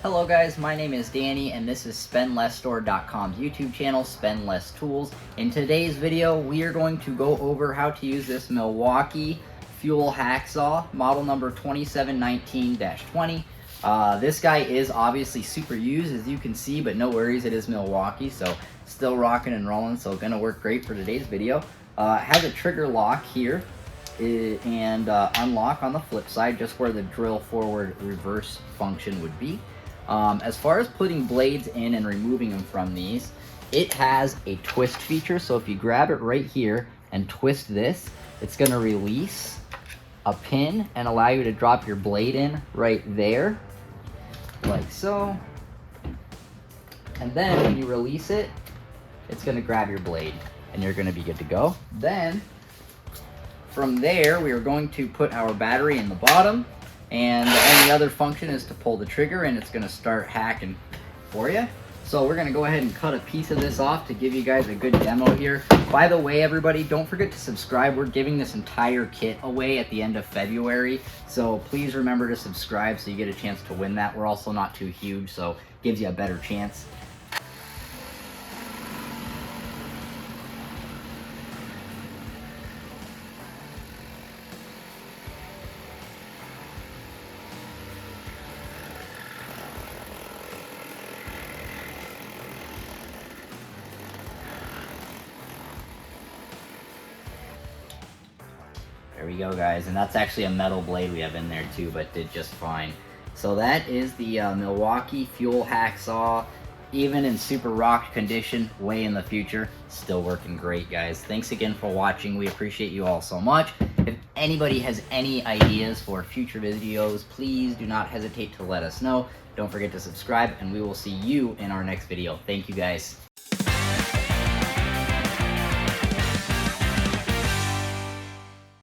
Hello guys, my name is Danny and this is SpendLessStore.com's YouTube channel, Spend Less Tools. In today's video, we are going to go over how to use this Milwaukee Fuel Hackzall, model number 2719-20. This guy is obviously super used, as you can see, but no worries, it is Milwaukee, so still rocking and rolling, so gonna work great for today's video. It has a trigger lock here and unlock on the flip side, just where the drill forward reverse function would be. As far as putting blades in and removing them from these, it has a twist feature, so if you grab it right here and twist this, it's going to release a pin and allow you to drop your blade in right there, like so. And then when you release it, it's going to grab your blade and you're going to be good to go. Then from there, we are going to put our battery in the bottom, and the only other function is to pull the trigger and it's going to start hacking for you. So we're going to go ahead and cut a piece of this off to give you guys a good demo here. By the way, everybody, don't forget to subscribe. We're giving this entire kit away at the end of February, so please remember to subscribe so you get a chance to win that. We're also not too huge, so it gives you a better chance. There we go, guys, and that's actually a metal blade we have in there too, but did just fine. So that is the Milwaukee Fuel Hacksaw, even in super rocked condition, way in the future, still working great, guys. Thanks again for watching. We appreciate you all so much. If anybody has any ideas for future videos, please do not hesitate to let us know. Don't forget to subscribe, and we will see you in our next video. Thank you, guys.